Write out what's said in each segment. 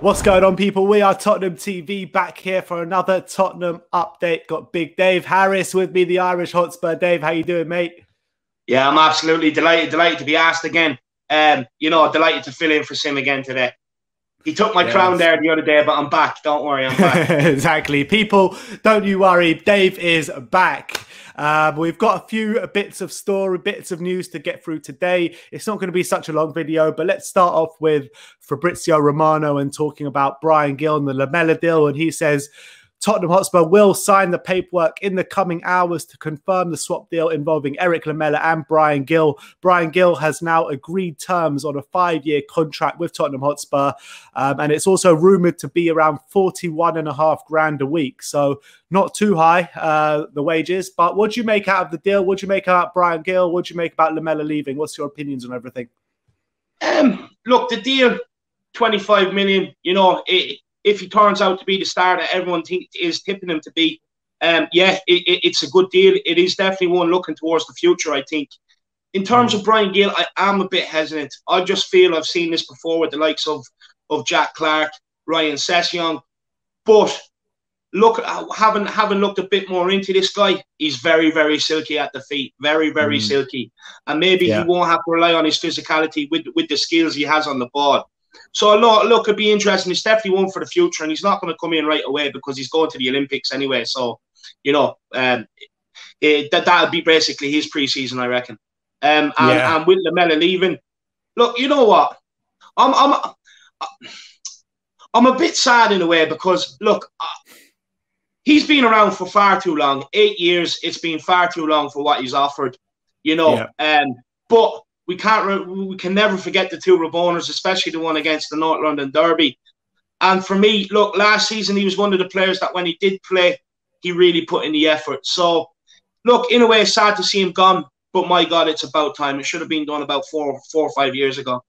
What's going on, people? We are Tottenham TV, back here for another Tottenham update. Got Big Dave Harris with me, the Irish Hotspur. Dave, how you doing, mate? Yeah, I'm absolutely delighted to be asked again. Delighted to fill in for Sim again today. He took my crown there the other day, but I'm back. Don't worry, I'm back. Exactly. People, don't you worry. Dave is back. We've got a few bits of story, bits of news to get through today. It's not going to be such a long video, but let's start off with Fabrizio Romano and talking about Bryan Gill and the Lamela deal. And he says Tottenham Hotspur will sign the paperwork in the coming hours to confirm the swap deal involving Eric Lamela and Bryan Gill. Bryan Gill has now agreed terms on a 5-year contract with Tottenham Hotspur, and it's also rumoured to be around 41.5 grand a week. So not too high, the wages. But what do you make out of the deal? What do you make about Bryan Gill? What do you make about Lamela leaving? What's your opinions on everything? Look, the deal, 25 million, if he turns out to be the star that everyone is tipping him to be, it's a good deal. It is definitely one looking towards the future, I think. In terms of Bryan Gill, I am a bit hesitant. I just feel I've seen this before with the likes of Jack Clark, Ryan Sessegnon. But look, having looked a bit more into this guy, he's very, very silky at the feet. Very, very silky. And maybe he won't have to rely on his physicality with the skills he has on the ball. So, look, it'd be interesting. It's definitely one for the future, and he's not going to come in right away because he's going to the Olympics anyway. So, that would be basically his pre-season, I reckon. And with Lamela leaving, look, you know what? I'm a bit sad in a way because, look, he's been around for far too long. 8 years, it's been far too long for what he's offered, but we can never forget the two Raboners, especially the one against the North London Derby. And for me, look, last season he was one of the players that when he did play, he really put in the effort. So, look, in a way, it's sad to see him gone, but my God, it's about time. It should have been done about four or 5 years ago.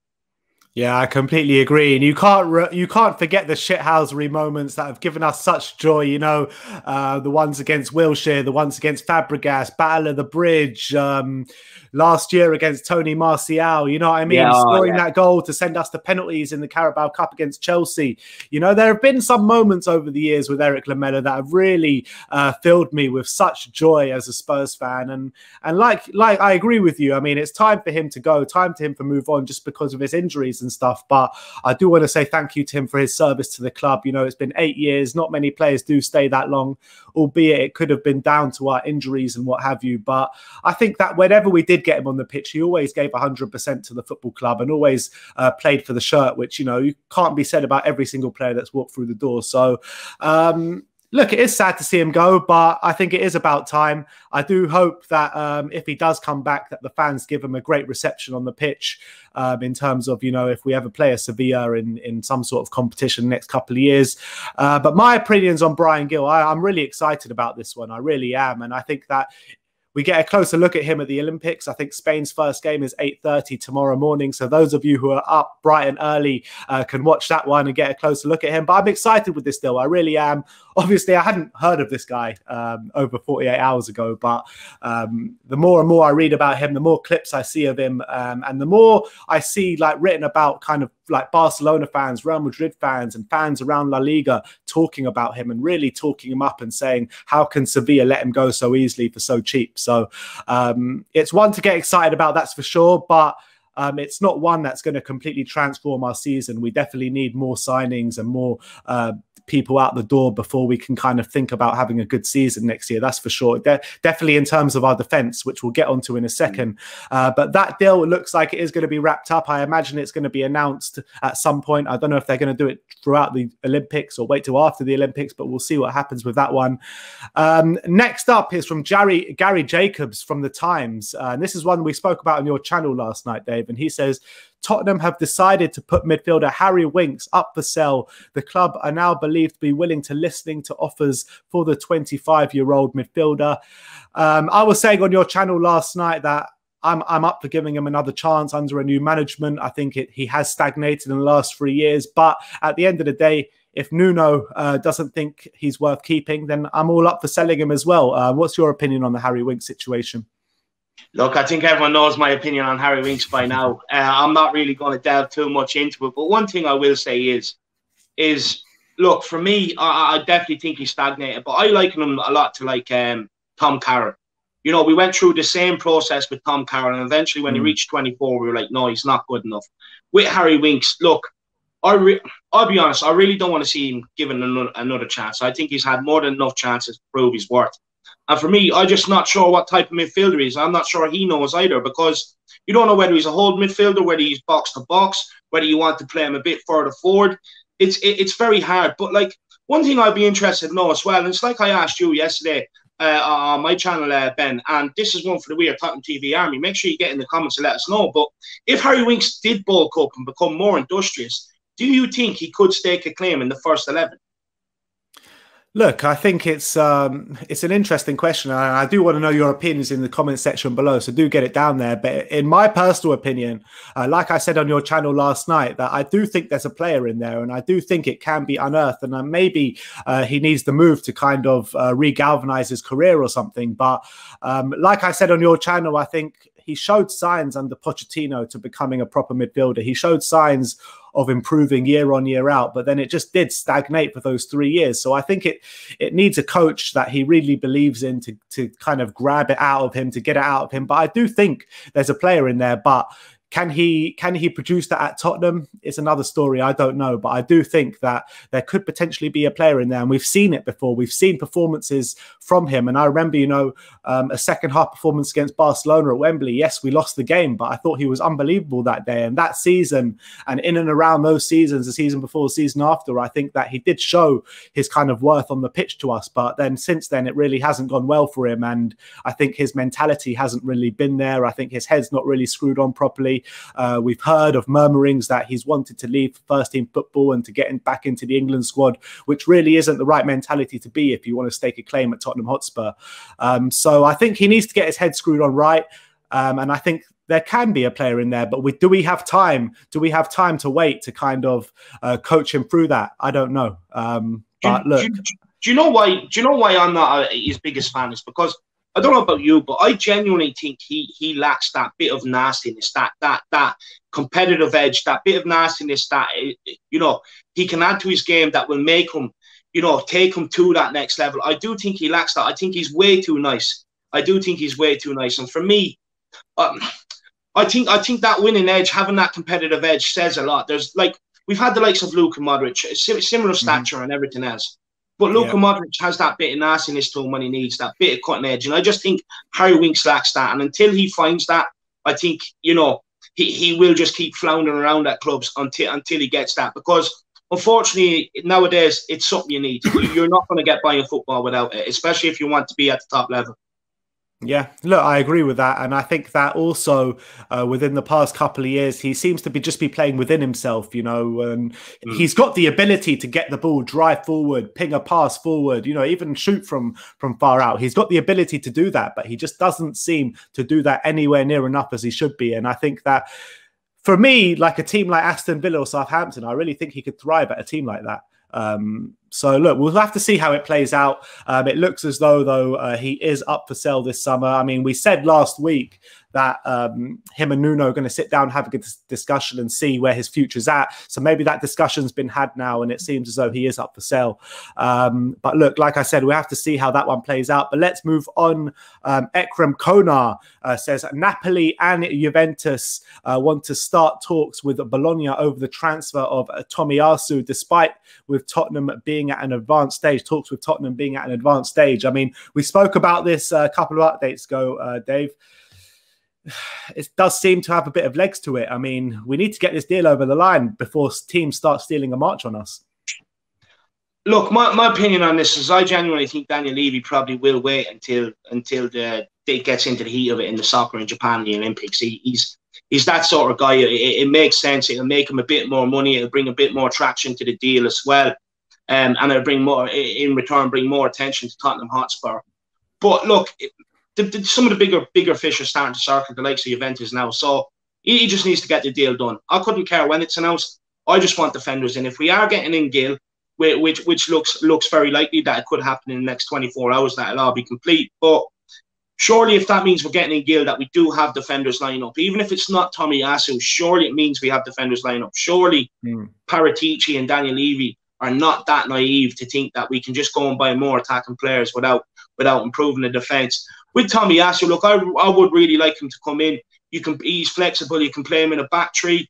Yeah, I completely agree. And you can't forget the shithousery moments that have given us such joy, the ones against Wilshere, the ones against Fabregas, Battle of the Bridge, last year against Tony Martial, you know what I mean? Scoring that goal to send us the penalties in the Carabao Cup against Chelsea. There have been some moments over the years with Eric Lamela that have really filled me with such joy as a Spurs fan. And like I agree with you. I mean, it's time for him to go, time for him to move on just because of his injuries and stuff. But I do want to say thank you to him for his service to the club. It's been 8 years. Not many players do stay that long, albeit it could have been down to our injuries and what have you. But I think that whenever we did get him on the pitch, he always gave 100% to the football club and always played for the shirt, which, you can't be said about every single player that's walked through the door. So, look, it is sad to see him go, but I think it is about time. I do hope that if he does come back, that the fans give him a great reception on the pitch in terms of, if we ever play a Sevilla in some sort of competition next couple of years. But my opinions on Bryan Gill, I'm really excited about this one. I really am. And I think that we get a closer look at him at the Olympics. I think Spain's first game is 8:30 tomorrow morning. So those of you who are up bright and early can watch that one and get a closer look at him. But I'm excited with this deal. I really am. Obviously, I hadn't heard of this guy over 48 hours ago. But the more and more I read about him, the more clips I see of him. And the more I see written about kind of like Barcelona fans, Real Madrid fans and fans around La Liga talking about him and really talking him up and saying, how can Sevilla let him go so easily for so cheap? So it's one to get excited about, that's for sure. But it's not one that's going to completely transform our season. We definitely need more signings and more people out the door before we can kind of think about having a good season next year. That's for sure. Definitely in terms of our defense, which we'll get onto in a second. But that deal looks like it is going to be wrapped up. I imagine it's going to be announced at some point. I don't know if they're going to do it throughout the Olympics or wait till after the Olympics, but we'll see what happens with that one. Next up is from Gary Jacobs from The Times. And this is one we spoke about on your channel last night, Dave. And he says, Tottenham have decided to put midfielder Harry Winks up for sale. The club are now believed to be willing to listening to offers for the 25-year-old midfielder. I was saying on your channel last night that I'm up for giving him another chance under a new management. I think he has stagnated in the last 3 years. But at the end of the day, if Nuno doesn't think he's worth keeping, then I'm all up for selling him as well. What's your opinion on the Harry Winks situation? Look, I think everyone knows my opinion on Harry Winks by now. I'm not really going to delve too much into it. But one thing I will say is is, look, for me, I definitely think he's stagnated, but I liken him a lot to like Tom Carroll. You know, we went through the same process with Tom Carroll, and eventually when he reached 24, we were like, no, he's not good enough. With Harry Winks, look, I'll be honest, I really don't want to see him given another chance. I think he's had more than enough chances to prove his worth. And for me, I'm just not sure what type of midfielder he is. I'm not sure he knows either, because you don't know whether he's a hold midfielder, whether he's box to box, whether you want to play him a bit further forward. It's very hard. But like, one thing I'd be interested to know as well, and it's like I asked you yesterday on my channel, Ben, and this is one for the WeAreTottenhamTV army. Make sure you get in the comments and let us know. But if Harry Winks did bulk up and become more industrious, do you think he could stake a claim in the first 11? Look, I think it's an interesting question, and I do want to know your opinions in the comment section below, so do get it down there. But in my personal opinion, like I said on your channel last night, that I do think there's a player in there, and I do think it can be unearthed, and maybe he needs the move to kind of re-galvanize his career or something. But like I said on your channel, I think he showed signs under Pochettino to becoming a proper midfielder. He showed signs of improving year on, year out, but then it just did stagnate for those 3 years. So I think it needs a coach that he really believes in to kind of grab it out of him, to get it out of him. But I do think there's a player in there, but can he produce that at Tottenham? It's another story. I don't know, but I do think that there could potentially be a player in there, and we've seen it before. We've seen performances from him, and I remember, you know, a second half performance against Barcelona at Wembley. Yes, we lost the game, but I thought he was unbelievable that day. And that season, and in and around those seasons, the season before, the season after, I think that he did show his kind of worth on the pitch to us. But then since then, it really hasn't gone well for him, and I think his mentality hasn't really been there. I think his head's not really screwed on properly. We've heard of murmurings that he's wanted to leave first team football and to get back into the England squad, which really isn't the right mentality to be if you want to stake a claim at Tottenham Hotspur. So I think he needs to get his head screwed on right. And I think there can be a player in there, but do we have time? Do we have time to wait to kind of coach him through that? I don't know. But look, do you know why? Do you know why I'm not his biggest fan? Is because I don't know about you, but I genuinely think he lacks that bit of nastiness, that competitive edge, that bit of nastiness that, you know, he can add to his game that will make him, you know, take him to that next level. I do think he lacks that. I think he's way too nice. I do think he's way too nice. And for me, I think that winning edge, having that competitive edge, says a lot. There's like, we've had the likes of Luka Modric, similar stature and everything else. But Luka Modric has that bit of nastiness to him when he needs that bit of cutting edge. And I just think Harry Winks lacks that. And until he finds that, I think, you know, he will just keep floundering around at clubs until he gets that. Because unfortunately, nowadays, it's something you need. You're not going to get by in football without it, especially if you want to be at the top level. Yeah, look, I agree with that. And I think that also within the past couple of years, he seems to just be playing within himself, you know, and he's got the ability to get the ball, drive forward, ping a pass forward, you know, even shoot from far out. He's got the ability to do that, but he just doesn't seem to do that anywhere near enough as he should be. And I think that for me, like a team like Aston Villa or Southampton, I really think he could thrive at a team like that. So look, we'll have to see how it plays out. It looks as though he is up for sale this summer. I mean, we said last week that him and Nuno are going to sit down, have a good discussion and see where his future's at. So maybe that discussion's been had now and it seems as though he is up for sale. But look, like I said, we have to see how that one plays out. But let's move on. Ekrem Konar says Napoli and Juventus want to start talks with Bologna over the transfer of Tomiyasu, despite with Tottenham being at an advanced stage, talks with Tottenham being at an advanced stage. I mean, we spoke about this a couple of updates ago, Dave. It does seem to have a bit of legs to it. I mean, we need to get this deal over the line before teams start stealing a march on us. Look, my opinion on this is I genuinely think Daniel Levy probably will wait until it gets into the heat of it in the soccer in Japan, the Olympics. He's that sort of guy. It makes sense. It'll make him a bit more money. It'll bring a bit more traction to the deal as well. And it'll bring more, in return, bring more attention to Tottenham Hotspur. But look, some of the bigger fish are starting to circle, the likes of Juventus now. So he just needs to get the deal done. I couldn't care when it's announced. I just want defenders in. If we are getting in Gill, which looks very likely that it could happen in the next 24 hours, that it'll all be complete. But surely if that means we're getting in Gill, that we do have defenders line up. Even if it's not Tomiyasu, surely it means we have defenders line up. Surely Paratici and Daniel Levy are not that naive to think that we can just go and buy more attacking players without improving the defence. With Tomiyasu, look, I would really like him to come in. He's flexible. You can play him in a back three.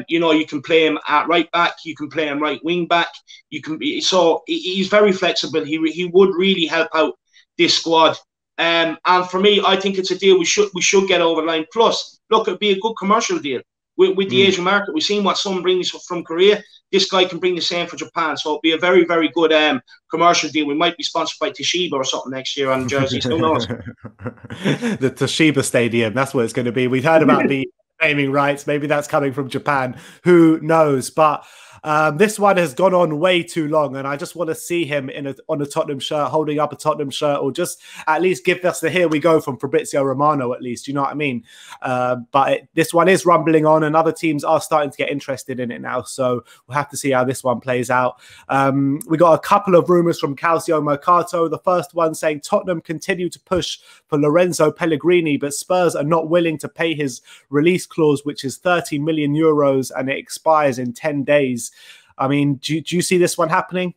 You know, you can play him at right back. You can play him right wing back. So he's very flexible. He would really help out this squad. And for me, I think it's a deal we should get over the line. Plus, look, it'd be a good commercial deal with the Asian market. We've seen what Son brings from Korea. This guy can bring the same for Japan. So it'd be a very, very good commercial deal. We might be sponsored by Toshiba or something next year on jerseys. Who knows? The Toshiba Stadium. That's what it's going to be. We've heard about the naming rights. Maybe that's coming from Japan. Who knows? But this one has gone on way too long, and I just want to see him on a Tottenham shirt, holding up a Tottenham shirt, or just at least give us the "here we go" from Fabrizio Romano. At least, you know what I mean. But this one is rumbling on, and other teams are starting to get interested in it now. So we'll have to see how this one plays out. We got a couple of rumours from Calcio Mercato. The first one saying Tottenham continue to push for Lorenzo Pellegrini, but Spurs are not willing to pay his release clause, which is 30 million euros, and it expires in 10 days. I mean, do you see this one happening?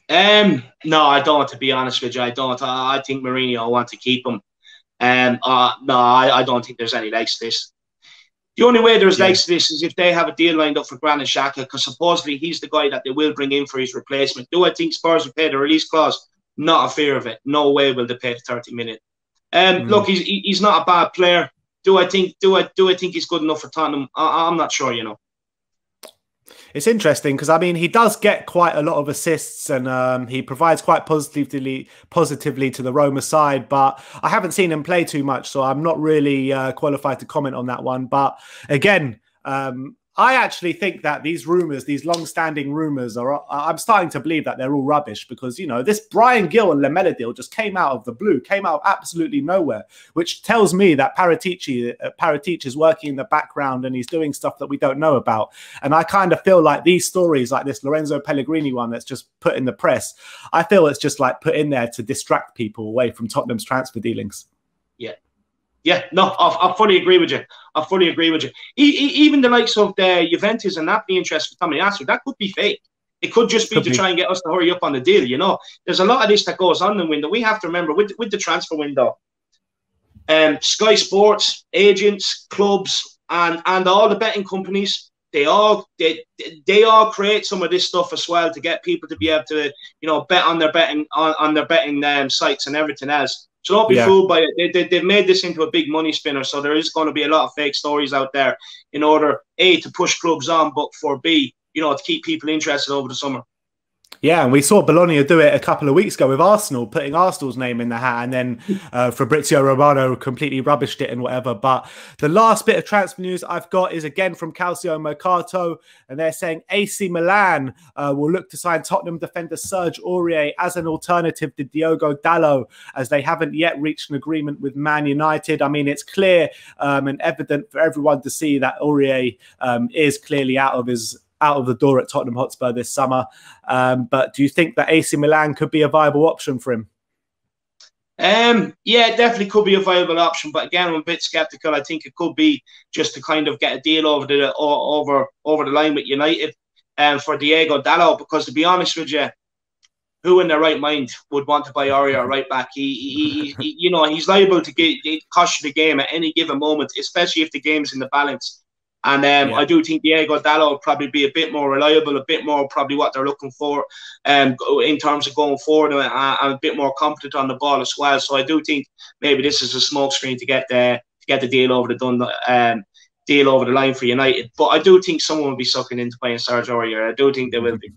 No, I don't, to be honest with you. I don't. I think Mourinho will want to keep him. No, I don't think there's any legs to this. The only way there's legs to this is if they have a deal lined up for Granit Xhaka, because supposedly he's the guy that they will bring in for his replacement. Do I think Spurs will pay the release clause? Not a fear of it. No way will they pay the 30 million. Look, he's not a bad player. Do I think he's good enough for Tottenham? I'm not sure, you know. It's interesting because, I mean, he does get quite a lot of assists, and he provides quite positively to the Roma side, but I haven't seen him play too much, so I'm not really qualified to comment on that one. But again, I actually think that these rumours, these long-standing rumours, I'm starting to believe that they're all rubbish, because, you know, this Bryan, Gill and Lamela deal just came out of the blue, came out of absolutely nowhere, which tells me that Paratici is working in the background and he's doing stuff that we don't know about. And I kind of feel like these stories, like this Lorenzo Pellegrini one that's just put in the press, I feel it's just like put in there to distract people away from Tottenham's transfer dealings. Yeah. Yeah, no, I fully agree with you. I fully agree with you. Even the likes of the Juventus and Napoli interest for Tomiyasu, that could be fake. It could just be to try and get us to hurry up on the deal, you know. There's a lot of this that goes on in the window. We have to remember, with the transfer window, Sky Sports, agents, clubs, and all the betting companies, they all create some of this stuff as well to get people to be able to, you know, bet on their betting on their betting sites and everything else. So don't be fooled by it. They've made this into a big money spinner. So there is going to be a lot of fake stories out there in order, A, to push clubs on, but for B, you know, to keep people interested over the summer. Yeah, and we saw Bologna do it a couple of weeks ago with Arsenal, putting Arsenal's name in the hat, and then Fabrizio Romano completely rubbished it and whatever. But the last bit of transfer news I've got is again from Calcio Mercato, and they're saying AC Milan will look to sign Tottenham defender Serge Aurier as an alternative to Diogo Dalot, as they haven't yet reached an agreement with Man United. I mean, it's clear and evident for everyone to see that Aurier is clearly out of the door at Tottenham Hotspur this summer. But do you think that AC Milan could be a viable option for him? Yeah, it definitely could be a viable option. But again, I'm a bit sceptical. I think it could be just to kind of get a deal over the line with United for Diogo Dalot. Because to be honest with you, who in their right mind would want to buy Aurier right back? He you know, he's liable to cost you the game at any given moment, especially if the game's in the balance. And I do think Diogo Dalot will probably be a bit more reliable, a bit more probably what they're looking for in terms of going forward, and a bit more competent on the ball as well. So I do think maybe this is a smokescreen to get the deal over the line for United. But I do think someone will be sucking into playing Serge Aurier. I do think they will be.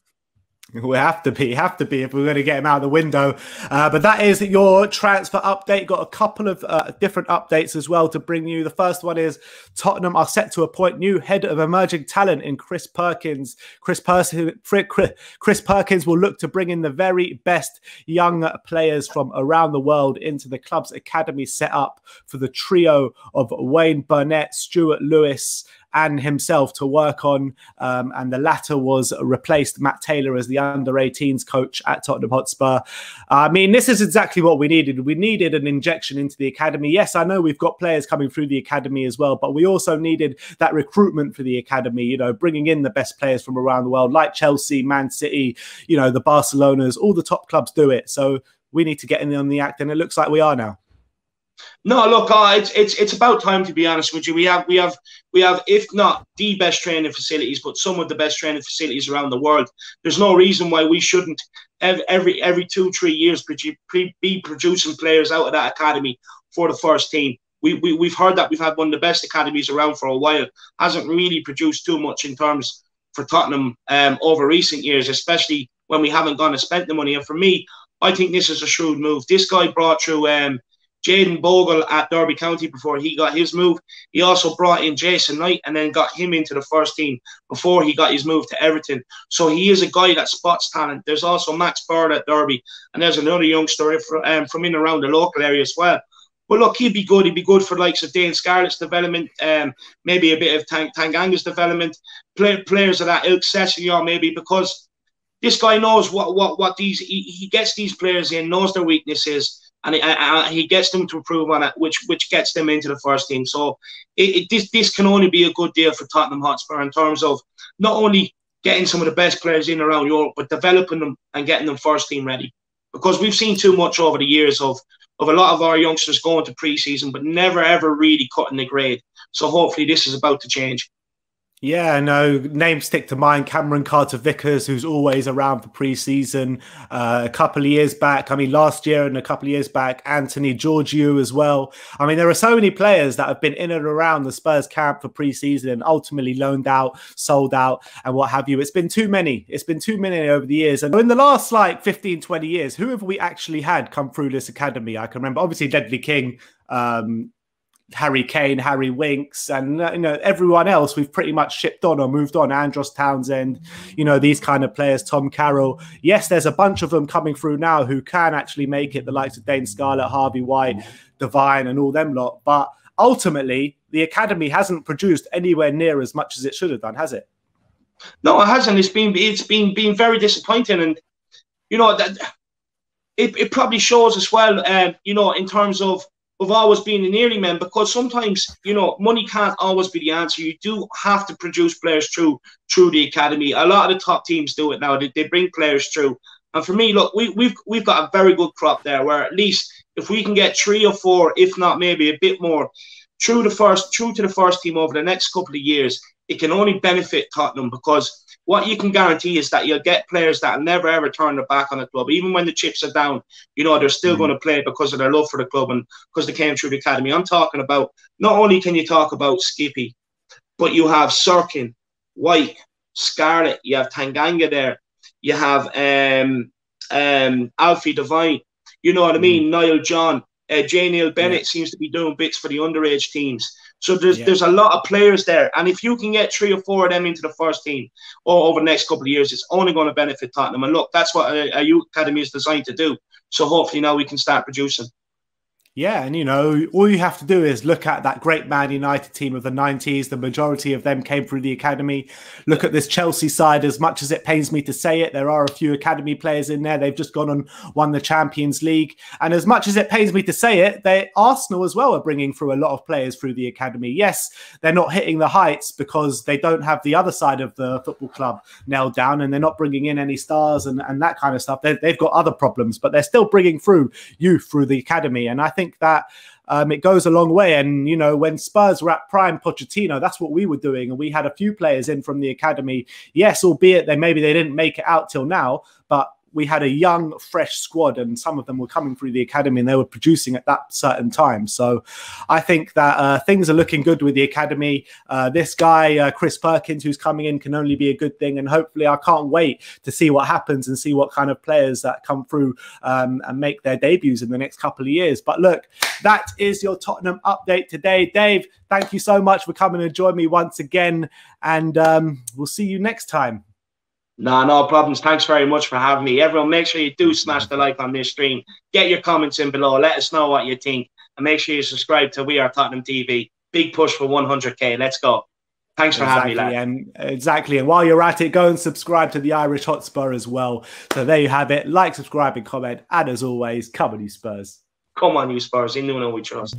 We have to be if we're going to get him out of the window. But that is your transfer update. Got a couple of different updates as well to bring you. The first one is Tottenham are set to appoint new head of emerging talent in Chris Perkins. Chris Perkins will look to bring in the very best young players from around the world into the club's academy set up for the trio of Wayne Burnett, Stuart Lewis, and himself to work on, and the latter was replaced Matt Taylor as the under-18s coach at Tottenham Hotspur. I mean, this is exactly what we needed. We needed an injection into the academy. Yes, I know we've got players coming through the academy as well, but we also needed that recruitment for the academy, you know, bringing in the best players from around the world, like Chelsea, Man City, you know, the Barcelonas, all the top clubs do it. So we need to get in on the act, and it looks like we are now. No, look, it's about time, to be honest with you. We have, if not the best training facilities, but some of the best training facilities around the world. There's no reason why we shouldn't every 2-3 years be producing players out of that academy for the first team. We've heard that we've had one of the best academies around for a while. Hasn't really produced too much in terms for Tottenham over recent years, especially when we haven't gone and spent the money. And for me, I think this is a shrewd move. This guy brought through Jaden Bogle at Derby County before he got his move. He also brought in Jason Knight and then got him into the first team before he got his move to Everton. So he is a guy that spots talent. There's also Max Bird at Derby, and there's another youngster from in and around the local area as well. But look, he'd be good. He'd be good for the likes of Dane Scarlett's development, maybe a bit of Tanganga's development, players of that ilk, Sessegnon maybe, because this guy knows what these he gets these players in, knows their weaknesses, and he gets them to improve on it, which gets them into the first team. So this can only be a good deal for Tottenham Hotspur in terms of not only getting some of the best players in around Europe, but developing them and getting them first team ready. Because we've seen too much over the years of a lot of our youngsters going to pre-season, but never ever really cutting the grade. So hopefully this is about to change. Yeah, no, names stick to mind. Cameron Carter-Vickers, who's always around for pre-season. A couple of years back, I mean, last year and a couple of years back, Anthony Georgiou as well. I mean, there are so many players that have been in and around the Spurs camp for pre-season and ultimately loaned out, sold out, and what have you. It's been too many. It's been too many over the years. And in the last, like, 15, 20 years, who have we actually had come through this academy? I can remember, obviously, Ledley King, Harry Kane, Harry Winks, and you know, everyone else we've pretty much shipped on or moved on. Andros Townsend, you know, these kind of players, Tom Carroll. Yes, there's a bunch of them coming through now who can actually make it, the likes of Dane Scarlett, Harvey White, Devine, and all them lot. But ultimately, the academy hasn't produced anywhere near as much as it should have done, has it? No, it hasn't. It's been very disappointing, and you know that it probably shows as well. You know, in terms of always being an early man, because sometimes, you know, money can't always be the answer. You do have to produce players through the academy. A lot of the top teams do it now. They bring players through. And for me, look, we've got a very good crop there, where at least if we can get 3 or 4, if not maybe a bit more, through to the first team over the next couple of years, it can only benefit Tottenham, because what you can guarantee is that you'll get players that will never ever turn their back on the club. Even when the chips are down, you know, they're still going to play because of their love for the club and because they came through the academy. I'm talking about, not only can you talk about Skippy, but you have Sirkin, White, Scarlett, you have Tanganga there, you have Alfie Devine, you know what I mean, Niall John, J. Neil Bennett seems to be doing bits for the underage teams. So there's a lot of players there. And if you can get 3 or 4 of them into the first team over the next couple of years, it's only going to benefit Tottenham. And look, that's what a youth academy is designed to do. So hopefully now we can start producing. Yeah, and you know, all you have to do is look at that great Man United team of the 90s. The majority of them came through the academy. Look at this Chelsea side. As much as it pains me to say it, there are a few academy players in there. They've just gone and won the Champions League. And as much as it pains me to say it, Arsenal as well are bringing through a lot of players through the academy. Yes, they're not hitting the heights because they don't have the other side of the football club nailed down, and they're not bringing in any stars and that kind of stuff. They've got other problems, but they're still bringing through youth through the academy. And I think that it goes a long way. And, you know, when Spurs were at prime Pochettino, that's what we were doing. And we had a few players in from the academy. Yes, albeit maybe they didn't make it out till now, but we had a young, fresh squad, and some of them were coming through the academy and they were producing at that certain time. So I think that things are looking good with the academy. This guy, Chris Perkins, who's coming in, can only be a good thing. And hopefully I can't wait to see what happens and see what kind of players that come through and make their debuts in the next couple of years. But look, that is your Tottenham update today. Dave, thank you so much for coming and joining me once again. And we'll see you next time. No problems. Thanks very much for having me. Everyone, make sure you do smash the like on this stream. Get your comments in below. Let us know what you think. And make sure you subscribe to We Are Tottenham TV. Big push for 100K. Let's go. Thanks for having me, lad. And while you're at it, go and subscribe to the Irish Hotspur as well. So there you have it. Like, subscribe, and comment. And as always, come on, you Spurs. Come on, you Spurs. In we trust.